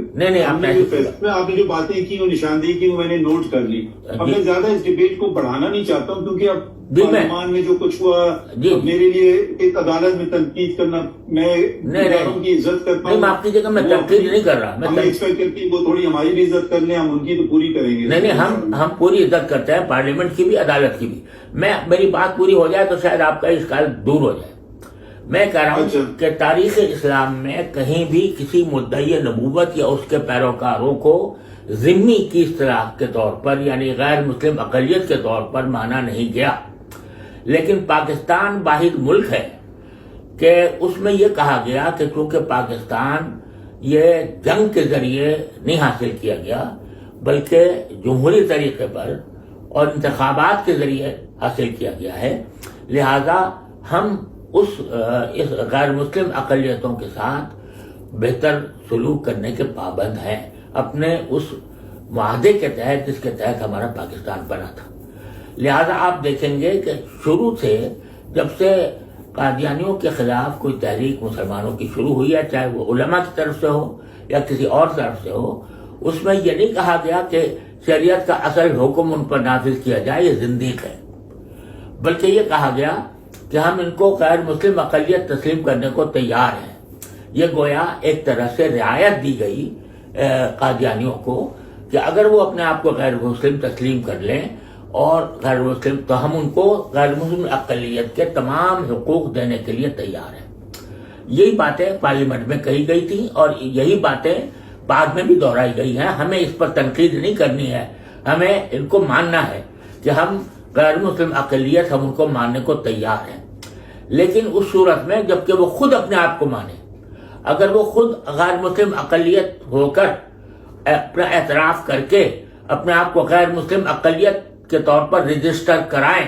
S2: آپ نے جو باتیں کی وہ نشاندہی کی وہ میں نے نوٹ کر لی. اب میں زیادہ اس ڈبیٹ کو بڑھانا نہیں چاہتا ہوں کیونکہ اب پارلیمان میں جو کچھ ہوا میرے لیے ایک عدالت میں تنقید کرنا، میں اداروں کی عزت کرتا ہوں.
S1: آپ کی جگہ میں تنقید نہیں کر رہا،
S2: ہم ایکسپیکٹ کرتے ہیں وہ تھوڑی ہماری بھی عزت کر لیں، ہم ان کی تو پوری کریں گے.
S1: نہیں ہم پوری عزت کرتے ہیں، پارلیمنٹ کی بھی عدالت کی بھی. میری بات پوری ہو جائے تو شاید آپ کا اشکال دور ہو جائے. میں کہہ رہا ہوں کہ تاریخ اسلام میں کہیں بھی کسی مدعی نبوت یا اس کے پیروکاروں کو ذمی کی اصطلاح کے طور پر یعنی غیر مسلم اقلیت کے طور پر مانا نہیں گیا، لیکن پاکستان واحد ملک ہے کہ اس میں یہ کہا گیا کہ چونکہ پاکستان یہ جنگ کے ذریعے نہیں حاصل کیا گیا بلکہ جمہوری طریقے پر اور انتخابات کے ذریعے حاصل کیا گیا ہے، لہذا ہم اس غیر مسلم اقلیتوں کے ساتھ بہتر سلوک کرنے کے پابند ہیں اپنے اس معاہدے کے تحت جس کے تحت ہمارا پاکستان بنا تھا۔ لہذا آپ دیکھیں گے کہ شروع سے جب سے قادیانیوں کے خلاف کوئی تحریک مسلمانوں کی شروع ہوئی ہے، چاہے وہ علماء کی طرف سے ہو یا کسی اور طرف سے ہو، اس میں یہ نہیں کہا گیا کہ شریعت کا اصل حکم ان پر نافذ کیا جائے، یہ زندیق ہے، بلکہ یہ کہا گیا کہ ہم ان کو غیر مسلم اقلیت تسلیم کرنے کو تیار ہیں۔ یہ گویا ایک طرح سے رعایت دی گئی قادیانیوں کو کہ اگر وہ اپنے آپ کو غیر مسلم تسلیم کر لیں اور غیر مسلم تو ہم ان کو غیر مسلم اقلیت کے تمام حقوق دینے کے لیے تیار ہیں۔ یہی باتیں پارلیمنٹ میں کہی گئی تھیں اور یہی باتیں بعد میں بھی دہرائی گئی ہیں۔ ہمیں اس پر تنقید نہیں کرنی ہے، ہمیں ان کو ماننا ہے کہ ہم غیر مسلم اقلیت ہم ان کو ماننے کو تیار ہیں، لیکن اس صورت میں جبکہ وہ خود اپنے آپ کو مانے۔ اگر وہ خود غیر مسلم اقلیت ہو کر اپنا اعتراف کر کے اپنے آپ کو غیر مسلم اقلیت کے طور پر رجسٹر کرائیں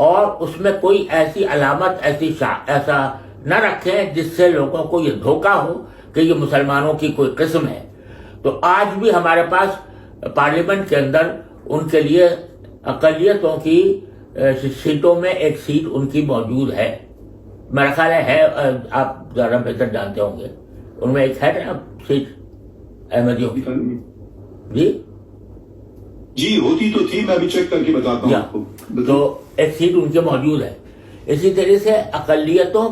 S1: اور اس میں کوئی ایسی علامت ایسا نہ رکھیں جس سے لوگوں کو یہ دھوکہ ہو کہ یہ مسلمانوں کی کوئی قسم ہے، تو آج بھی ہمارے پاس پارلیمنٹ کے اندر ان کے لیے اقلیتوں کی سیٹوں میں ایک سیٹ ان کی موجود ہے، میرا خیال ہے آپ زیادہ بہتر جانتے ہوں گے، ان میں ایک ہے نا سیٹ احمدیوں کی۔
S2: جی ہوتی تو تھی، میں ابھی چیک کر کے بتاتا ہوں آپ کو،
S1: تو ایک سیٹ ان کے موجود ہے۔ اسی طرح سے اقلیتوں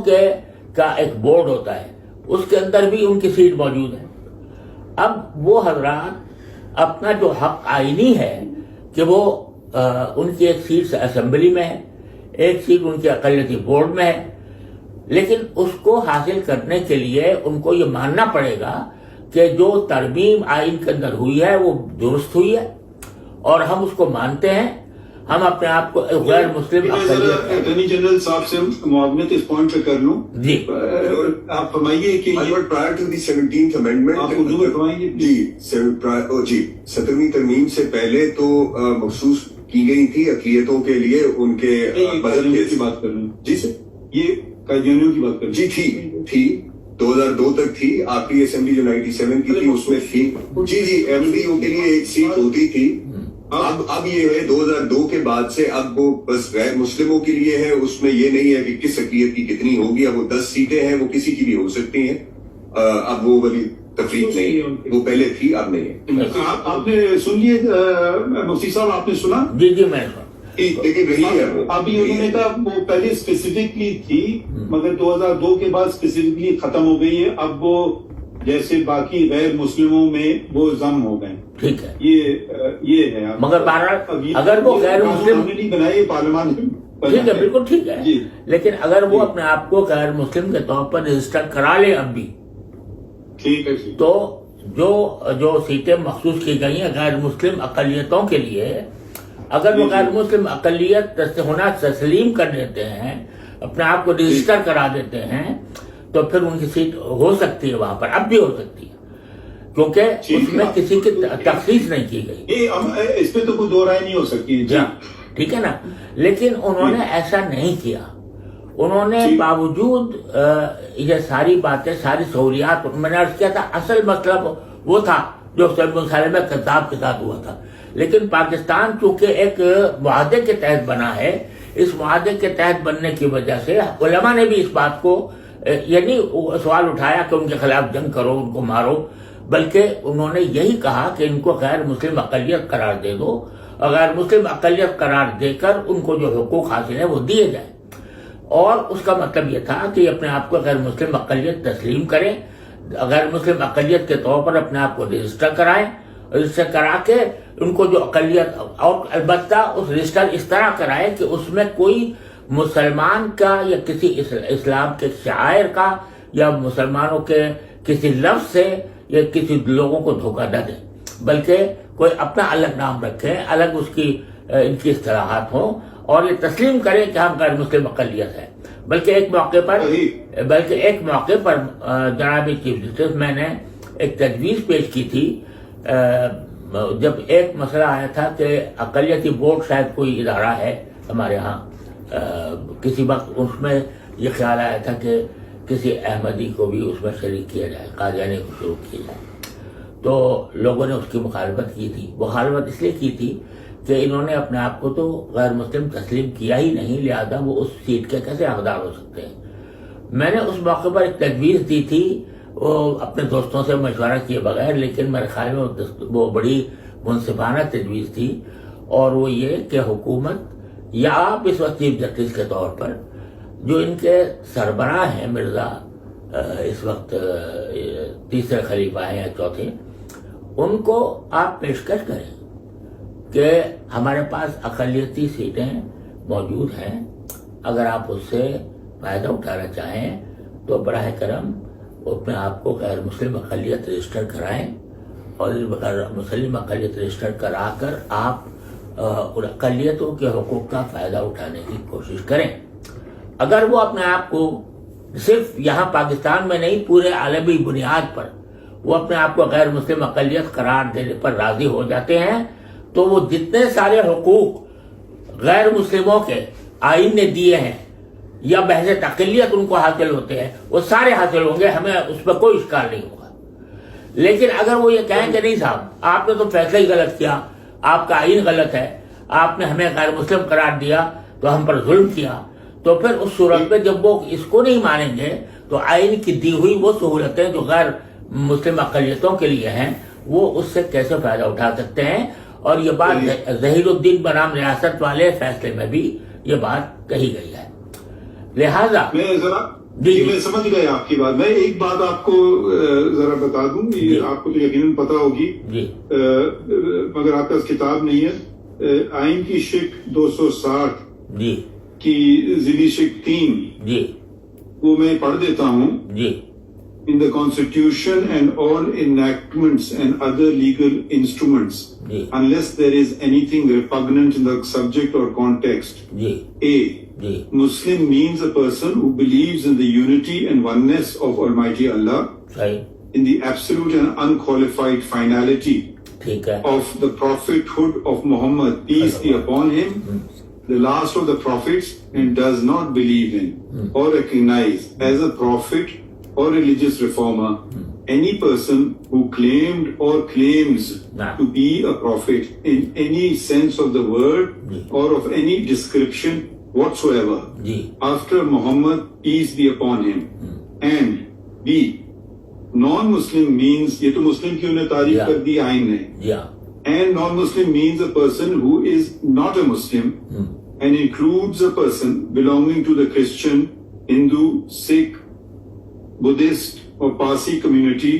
S1: کا ایک بورڈ ہوتا ہے، اس کے اندر بھی ان کی سیٹ موجود ہے۔ اب وہ حضرات اپنا جو حق آئینی ہے کہ وہ ان کی ایک سیٹ اسمبلی میں ہے، ایک سیٹ ان کے اقلیتی بورڈ میں ہے، لیکن اس کو حاصل کرنے کے لیے ان کو یہ ماننا پڑے گا کہ جو ترمیم آئین کے اندر ہوئی ہے وہ درست ہوئی ہے اور ہم اس کو مانتے ہیں۔ ہم اپنے آپ کو غیر مسلم
S2: اٹارنی جنرل صاحب سے معاونت اس پوائنٹ پہ کر لوں
S1: جی،
S2: آپ فرمائیے کہ
S4: prior to the 17th amendment
S2: آپ اردو میں فرمائیے
S4: جی 17ویں ترمیم سے پہلے تو مخصوص کی گئی تھی اقلیتوں کے لیے ان کے
S2: قادیانیوں کی بات کر لوں
S4: جی سر،
S2: یہ قادیانیوں کی بات کر
S4: جی تھی 2002 تک تھی، آخری اسمبلی جو 97 کی تھی اس میں تھی جی احمدیوں کے لیے ایک سیٹ ہوتی تھی۔ اب یہ ہے 2002 کے بعد سے اب وہ بس غیر مسلموں کے لیے ہے، اس میں یہ نہیں ہے کہ کس اقلیت کی کتنی ہوگی، اب وہ 10 سیٹیں ہیں، وہ کسی کی بھی ہو سکتی ہیں، اب وہ والی تفریق نہیں ہے، وہ پہلے تھی اب نہیں ہے۔
S2: آپ نے سن لیے مفتی صاحب، آپ نے سنا؟
S1: جی میں
S4: لیکن رہی ہے وہ
S2: ابھی انہوں نے کہا وہ پہلے اسپیسیفکلی تھی مگر 2002 کے بعد اسپیسیفکلی ختم ہو گئی ہے، اب وہ جیسے باقی غیر مسلموں میں وہ ضم ہو گئے۔
S1: ٹھیک ہے،
S2: یہ ہے
S1: مگر بہرحال اگر وہ غیر مسلم
S2: نہیں بنائے پارلیمان،
S1: ٹھیک ہے بالکل ٹھیک ہے، لیکن اگر وہ اپنے آپ کو غیر مسلم کے طور پر رجسٹر کرا لے اب بھی،
S2: ٹھیک ہے،
S1: تو جو سیٹیں مخصوص کی گئی ہیں غیر مسلم اقلیتوں کے لیے، اگر وہ غیر مسلم اقلیت ہونا تسلیم کر دیتے ہیں، اپنے آپ کو رجسٹر کرا دیتے ہیں، تو پھر ان کی سیٹ ہو سکتی ہے وہاں پر، اب بھی ہو سکتی ہے، کیونکہ اس میں کسی کی تخصیص نہیں کی گئی،
S2: اس پہ تو کوئی دو رائے نہیں ہو سکتی۔
S1: ٹھیک ہے نا، لیکن انہوں نے ایسا نہیں کیا، انہوں نے باوجود یہ ساری باتیں، ساری سہولیات، میں نے عرض کیا تھا اصل مطلب وہ تھا جو سید مسالمہ کذاب کے ساتھ ہوا تھا، لیکن پاکستان چونکہ ایک معاہدے کے تحت بنا ہے، اس معاہدے کے تحت بننے کی وجہ سے علماء نے بھی اس بات کو یعنی سوال اٹھایا کہ ان کے خلاف جنگ کرو، ان کو مارو، بلکہ انہوں نے یہی کہا کہ ان کو غیر مسلم اقلیت قرار دے دو، اور غیر مسلم اقلیت قرار دے کر ان کو جو حقوق حاصل ہیں وہ دیے جائیں، اور اس کا مطلب یہ تھا کہ اپنے آپ کو غیر مسلم اقلیت تسلیم کریں، غیر مسلم اقلیت کے طور پر اپنے آپ کو رجسٹر کرائیں، رجسٹر کرا کے ان کو جو اقلیت، اور البتہ اس رجسٹر اس طرح کرائے کہ اس میں کوئی مسلمان کا یا کسی اسلام کے شاعر کا یا مسلمانوں کے کسی لفظ سے یا کسی لوگوں کو دھوکہ نہ دیں، بلکہ کوئی اپنا الگ نام رکھے، الگ اس کی ان کی اصطلاحات ہوں، اور یہ تسلیم کریں کہ ہم غیر مسلم اقلیت ہے۔ بلکہ ایک موقع پر جناب چیف جسٹس، میں نے ایک تجویز پیش کی تھی جب ایک مسئلہ آیا تھا کہ اقلیتی بورڈ شاید کوئی ادارہ ہے ہمارے ہاں، کسی وقت اس میں یہ خیال آیا تھا کہ کسی احمدی کو بھی اس میں شریک کیا جائے، قادیانی کو شروع کیا جائے، تو لوگوں نے اس کی مخالفت کی تھی۔ مخالفت اس لیے کی تھی کہ انہوں نے اپنے آپ کو تو غیر مسلم تسلیم کیا ہی نہیں، لہذا وہ اس سیٹ کے کیسے حقدار ہو سکتے ہیں۔ میں نے اس موقع پر ایک تجویز دی تھی، وہ اپنے دوستوں سے مشورہ کیے بغیر، لیکن میرے خیال میں وہ بڑی منصفانہ تجویز تھی، اور وہ یہ کہ حکومت یا آپ اس وقت چیف جسٹس کے طور پر جو ان کے سربراہ ہیں، مرزا اس وقت تیسرے خلیفہ ہیں یا چوتھے، ان کو آپ پیشکش کریں کہ ہمارے پاس اقلیتی سیٹیں موجود ہیں، اگر آپ اس سے فائدہ اٹھانا چاہیں تو براہ کرم اپنے آپ کو غیر مسلم اقلیت رجسٹر کرائیں، اور غیر مسلم اقلیت رجسٹر کرا کر آپ ان اقلیتوں کے حقوق کا فائدہ اٹھانے کی کوشش کریں۔ اگر وہ اپنے آپ کو صرف یہاں پاکستان میں نہیں، پورے عالمی بنیاد پر وہ اپنے آپ کو غیر مسلم اقلیت قرار دینے پر راضی ہو جاتے ہیں، تو وہ جتنے سارے حقوق غیر مسلموں کے آئین نے دیے ہیں یا بحث اقلیت ان کو حاصل ہوتے ہیں، وہ سارے حاصل ہوں گے، ہمیں اس پہ کوئی اشکال نہیں ہوگا۔ لیکن اگر وہ یہ کہیں کہ نہیں صاحب، آپ نے تو فیصلہ ہی غلط کیا، آپ کا آئین غلط ہے، آپ نے ہمیں غیر مسلم قرار دیا تو ہم پر ظلم کیا، تو پھر اس صورت میں جب وہ اس کو نہیں مانیں گے تو آئین کی دی ہوئی وہ سہولتیں جو غیر مسلم اقلیتوں کے لیے ہیں، وہ اس سے کیسے فائدہ اٹھا سکتے ہیں؟ اور یہ بات ظہیر الدین بنام ریاست والے فیصلے میں بھی یہ بات کہی گئی ہے۔ لہذا
S2: میں سمجھ گیا آپ کی بات۔ میں ایک بات آپ کو ذرا بتا دوں، آپ کو تو یقیناً پتا ہوگی، مگر آپ کے پاس کتاب نہیں ہے۔ آئین کی شق 260 کی ذیلی شق 3 وہ میں پڑھ دیتا ہوں۔ In the Constitution and all enactments and other legal instruments, unless there is anything repugnant in the subject or context. A. Muslim means a person who believes in the unity and oneness of Almighty Allah, in the absolute and unqualified finality of the prophethood of Muhammad, peace be upon him, the last of the prophets, and does not believe in or recognize as a prophet or religious reformer any person who claimed or claims to be a prophet in any sense of the word or of any description whatsoever after Muhammad, peace be upon him. And B. Non-Muslim means, یہ تو مسلم کی انہیں تعریف کر دی آئین نے، and non-Muslim means a person who is not a Muslim and includes a person belonging to the Christian, Hindu, Sikh, Buddhist or Parsi community,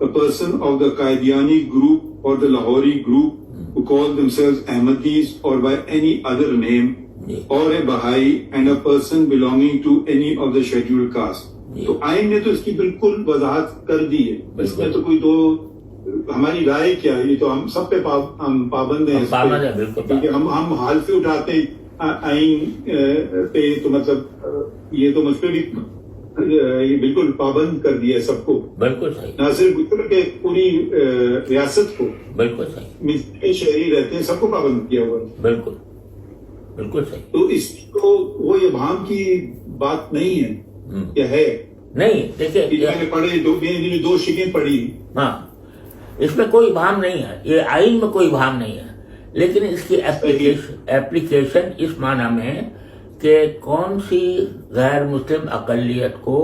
S2: a person of the Qadiani group or the Lahori group who call themselves Ahmadis or by any other name, or a Baha'i, and a person belonging to any of the scheduled caste. تو آئین نے تو اس کی بالکل وضاحت کر دی ہے، اس میں تو کوئی دو ہماری رائے کیا ہے، یہ تو ہم سب پہ ہم پابند ہیں، کیونکہ ہم حالفی اٹھاتے ہیں آئین پہ، تو مطلب یہ تو مجھ پہ بھی یہ بالکل پابند کر دیا ہے سب کو، بالکل صحیح، نہ صرف کہ پوری ریاست کو، بالکل صحیح، شہری رہتے ہیں سب کو پابند کیا ہوا ہے، بالکل بالکل صحیح۔ تو اس کو وہ یہ بھام کی بات نہیں ہے، کیا ہے نہیں، دیکھیے میں نے پڑھے دو شکیں پڑھی، ہاں اس میں کوئی بھام نہیں ہے، یہ آئین میں کوئی بھام نہیں ہے، لیکن اس کی ایپلیکیشن اس معنی میں ہے کہ کون سی غیر مسلم اقلیت کو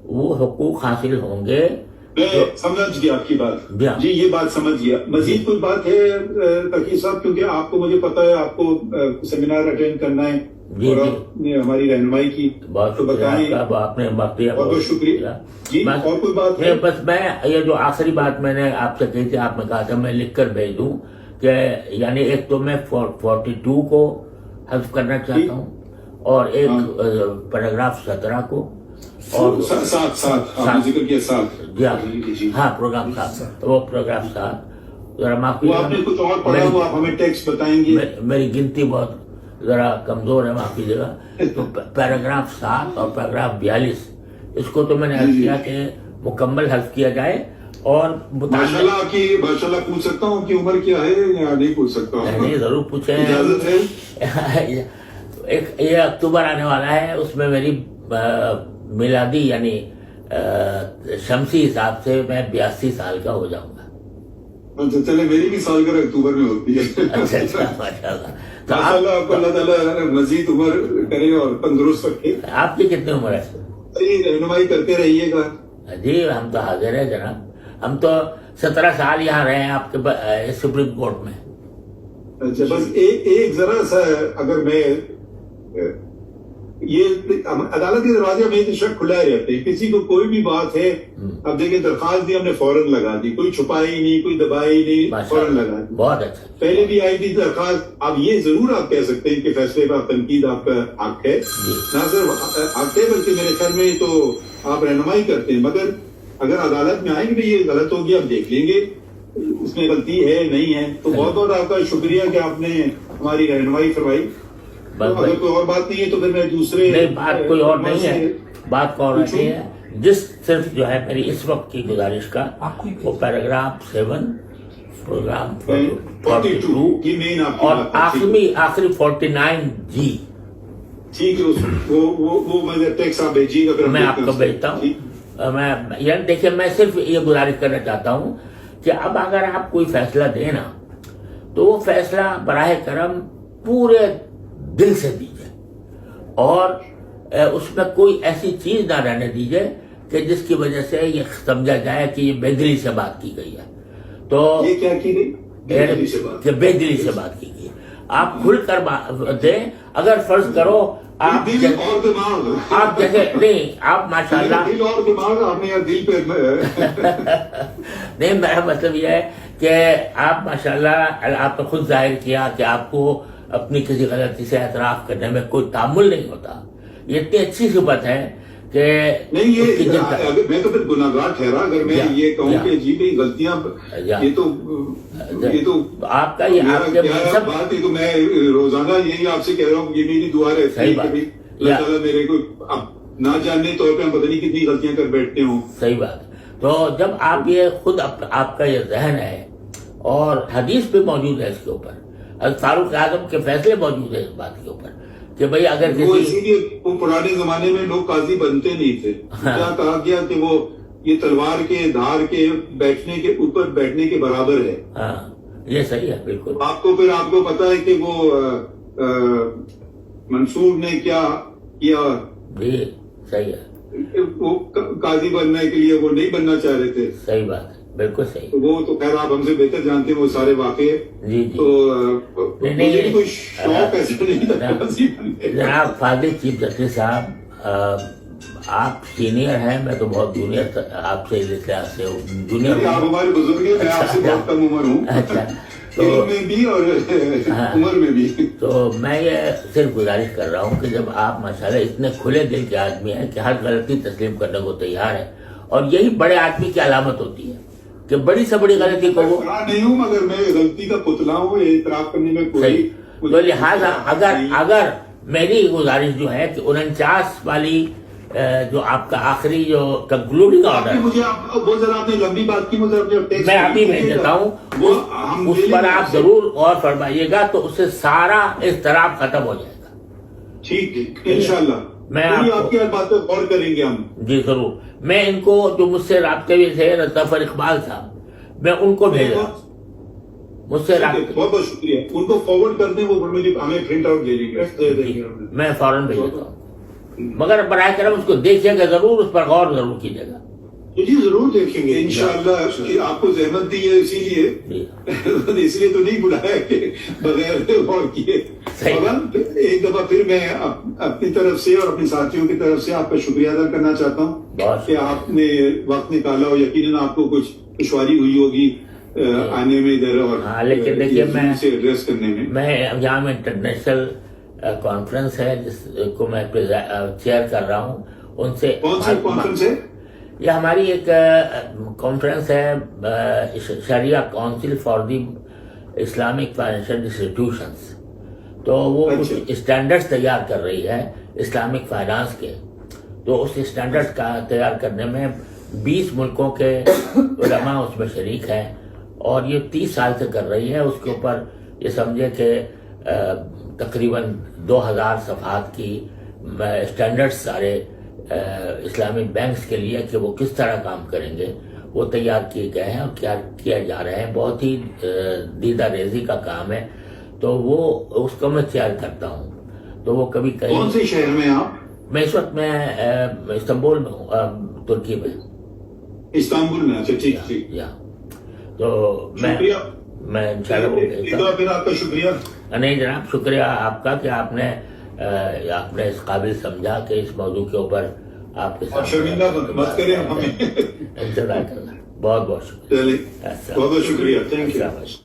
S2: وہ حقوق حاصل ہوں گے۔ میں سمجھ گیا آپ کی بات، جی یہ بات سمجھ گیا۔ مزید کوئی بات ہے تقی صاحب، کیونکہ آپ کو مجھے پتا ہے آپ کو سیمینار اٹینڈ کرنا ہے اور ہماری رہنمائی کی تو بتائیں، آپ نے بہت بہت شکریہ جی۔ اور کوئی بات ہے؟ بس میں یہ جو آخری بات میں نے آپ سے کہی تھی، آپ نے کہا تھا میں لکھ کر بھیج دوں، کہ یعنی ایک تو میں 42 کو حذف کرنا چاہتا ہوں،
S1: اور ایک پیراگراف 17 کو اور
S2: ساتھ آپ نے ذکر کیا 7
S1: ہاں پروگرام 7 وہ پروگرام 7 ذرا معافی
S2: وہ آپ نے کچھ اور پڑھا وہ آپ ہمیں ٹیکسٹ بتائیں گے.
S1: میری گنتی بہت ذرا کمزور ہے معافی جگہ. تو پیراگراف 7 اور پیراگراف 42 اس کو تو میں نے حل کیا کہ مکمل حذف کیا جائے. اور
S2: ماشاءاللہ آپ کی ماشاءاللہ پوچھ سکتا ہوں کہ عمر کیا ہے یا نہیں پوچھ سکتا ہوں؟
S1: نہیں ضرور پوچھیں.
S2: اجازت ہے؟
S1: یہ اکتوبر آنے والا ہے, اس میں میری میلادی یعنی شمسی حساب سے میں 82 سال کا ہو جاؤں گا.
S2: چلے میری بھی سالگرہ اکتوبر میں ہوتی ہے.
S1: اچھا ماشاء اللہ. تو
S2: ماشاءاللہ آپ کو اللہ تعالیٰ مزید عمر کرے اور تندرست رکھے.
S1: آپ کی کتنی عمر ہے؟
S2: رہنمائی کرتے رہیے گا.
S1: جی ہم تو حاضر ہیں جناب. ہم تو 17 سال یہاں رہے ہیں آپ کے سپریم کورٹ میں.
S2: اچھا بس ایک ذرا سا اگر میں یہ عدالت کے دروازے میں تو شک کھلا ہی رہتے ہیں. کسی کو کوئی بھی بات ہے, اب دیکھیں درخواست دی ہم نے فوراً لگا دی, کوئی چھپائی نہیں کوئی دبائی نہیں, فوراً لگا دی.
S1: بہت اچھا.
S2: پہلے بھی آئی تھی درخواست. اب یہ ضرور آپ کہہ سکتے ہیں کہ فیصلے پر تنقید آپ کا حق ہے, نہ صرف حق ہے بلکہ میرے خیال میں تو آپ رہنمائی کرتے ہیں. مگر اگر عدالت میں آئیں گے یہ غلط ہو گیا اب دیکھ لیں گے اس میں غلطی ہے نہیں ہے, تو بہت بہت آپ کا شکریہ کہ آپ نے ہماری رہنمائی فرمائی. اگر کوئی اور بات نہیں ہے تو پھر میں دوسرے
S1: نہیں, بات کوئی اور نہیں ہے, بات کو اور نہیں ہے. جس صرف جو ہے میری اس وقت کی گزارش کا وہ پیراگراف 7 پروگرام 42 اور آخری 49 جی.
S2: ٹھیک ہے, وہ میں ٹیکس آپ بھیجیے گا,
S1: میں آپ کو بھیجتا ہوں. میں یعنی دیکھیے میں صرف یہ گزارش کرنا چاہتا ہوں کہ اب اگر آپ کوئی فیصلہ دیں نا تو وہ فیصلہ براہ کرم پورے دل سے دیجیے, اور اس میں کوئی ایسی چیز نہ رہنے دیجیے کہ جس کی وجہ سے یہ سمجھا جائے کہ یہ بے دلی سے بات کی گئی ہے. تو
S2: یہ کیا کی گئی
S1: کہ بے دلی سے بات کی گئی. آپ کھل کر دیں. اگر فرض کرو آپ جیسے نہیں, آپ ماشاء اللہ نہیں, میرا مطلب یہ ہے کہ آپ ماشاء اللہ آپ نے خود ظاہر کیا کہ آپ کو اپنی کسی غلطی سے اعتراف کرنے میں کوئی تعامل نہیں ہوتا. یہ اتنی اچھی صفت ہے کہ
S2: نہیں, یہ میں تو پھر گناہگار ٹھہرا اگر میں یہ کہوں کہ جی بھائی غلطیاں, یہ تو
S1: آپ کا یہ آپ کے
S2: بات ہے. تو میں روزانہ یہی آپ سے کہہ رہا ہوں, یہ میری دعا رہتی ہے کہ اللہ تعالیٰ میرے کو نہ جاننے طور پہ ہم پتہ نہیں کتنی غلطیاں کر بیٹھتے ہوں.
S1: صحیح بات. تو جب آپ یہ خود آپ کا یہ ذہن ہے اور حدیث پہ موجود ہے اس کے اوپر, فاروق اعظم کے فیصلے موجود ہیں اس بات کے اوپر کہ بھئی اگر
S2: اسی لیے وہ پرانے زمانے میں لوگ قاضی بنتے نہیں تھے. کیا کہا گیا کہ وہ یہ تلوار کے دھار کے بیٹھنے کے اوپر بیٹھنے کے برابر ہے.
S1: ہاں یہ صحیح ہے بالکل.
S2: آپ کو پتا ہے کہ وہ منصور نے کیا کیا.
S1: جی صحیح ہے.
S2: وہ قاضی بننے کے لیے وہ نہیں بننا چاہ رہے تھے.
S1: صحیح بات ہے بالکل صحیح.
S2: وہ تو خیر آپ ہم سے بہتر جانتے ہیں وہ سارے واقعے.
S1: جی
S2: تو مجھے بھی کوئی شوق ایسا نہیں تھا.
S1: جناب فاضل چیف جسٹس صاحب, آپ سینئر ہیں, میں تو بہت جونیئر آپ سے لحاظ سے جونیئر.
S2: آپ ہمارے بزرگ ہیں, میں آپ سے بہت کم عمر ہوں.
S1: اچھا,
S2: علم میں بھی اور عمر میں بھی.
S1: تو میں یہ صرف گزارش کر رہا ہوں کہ جب آپ ماشاءاللہ اتنے کھلے دل کے آدمی ہیں کہ ہر غلطی تسلیم کرنے کو تیار ہے, اور یہی بڑے آدمی کی علامت ہوتی ہے کہ بڑی سے بڑی غلطی کو وہ
S2: نہیں ہوں, مگر میں غلطی کا پتلا ہوں, اعتراف کرنے میں کوئی.
S1: تو لہٰذا اگر میری گزارش جو ہے کہ 49 والی جو آپ کا آخری جو کنکلوڈنگ آرڈر,
S2: مجھے وہ ذرا آپ نے لمبی بات کی,
S1: میں ابھی بھیج دیتا ہوں, اس پر آپ ضرور غور فرمائیے گا تو اس سے سارا اضطراب ختم ہو جائے گا.
S2: ٹھیک انشاءاللہ
S1: میں
S2: آپ کی ہر بات پر غور کریں گے ہم. جی
S1: ضرور. میں ان کو جو مجھ سے رابطے میں تھے ظفر اقبال صاحب, میں ان کو بھیج رہا ہوں. مجھ سے
S2: بہت بہت شکریہ. ان کو فارورڈ کر دیں, وہ ہمیں پرنٹ آؤٹ دے دیں گے.
S1: میں فوراً بھیج دیتا ہوں, مگر براہ کرم اس کو دیکھیے گا ضرور, اس پر غور ضرور کیجیے گا.
S2: جی ضرور دیکھیں گے انشاءاللہ. آپ کو زحمت دی ہے اسی لیے تو نہیں بلایا کہ بغیر غور کیے. ایک دفعہ پھر میں اپنی طرف سے اور اپنے ساتھیوں کی طرف سے آپ کا شکریہ ادا کرنا چاہتا ہوں کہ آپ نے وقت نکالا ہو. یقیناً آپ کو کچھ دشواری ہوئی ہوگی آنے میں ادھر, اور
S1: لیکن دیکھیے
S2: ایڈریس کرنے
S1: میں یہاں میں انٹرنیشنل کانفرنس ہے جس کو میں چیئر کر رہا ہوں، ان سے
S2: کون سی کانفرنس ہے؟
S1: یہ ہماری ایک کانفرنس ہے Shariah council for the Islamic financial institutions, تو وہ کچھ اسٹینڈرڈز تیار کر رہی ہے اسلامک فائنانس کے، تو اس اسٹینڈرڈ کا تیار کرنے میں 20 ملکوں کے علماء اس میں شریک ہیں، اور یہ 30 سال سے کر رہی ہے۔ اس کے اوپر یہ سمجھے کہ تقریباً 2000 صفحات کی اسٹینڈرڈ سارے اسلامی بینکس کے لیے کہ وہ کس طرح کام کریں گے وہ تیار کیے گئے ہیں اور کیا کیا جا رہے ہیں۔ بہت ہی دیدہ ریزی کا کام ہے، تو وہ اس کو میں چیئر کرتا ہوں۔ تو وہ کبھی کہیں
S2: کون سے شہر میں آپ؟
S1: میں اس وقت میں استنبول میں ہوں، ترکی میں،
S2: استنبول میں۔ اچھا ٹھیک ٹھیک،
S1: تو
S2: شکریہ۔
S1: میں انشاءاللہ
S2: آپ کا شکریہ۔
S1: نہیں جناب، شکریہ آپ کا کہ آپ نے اس قابل سمجھا کہ اس موضوع کے اوپر آپ کے ساتھ
S2: شرمندہ مت کریں ہمیں۔
S1: انتظار کرنا، بہت بہت شکریہ،
S2: بہت بہت شکریہ، تھینک یو۔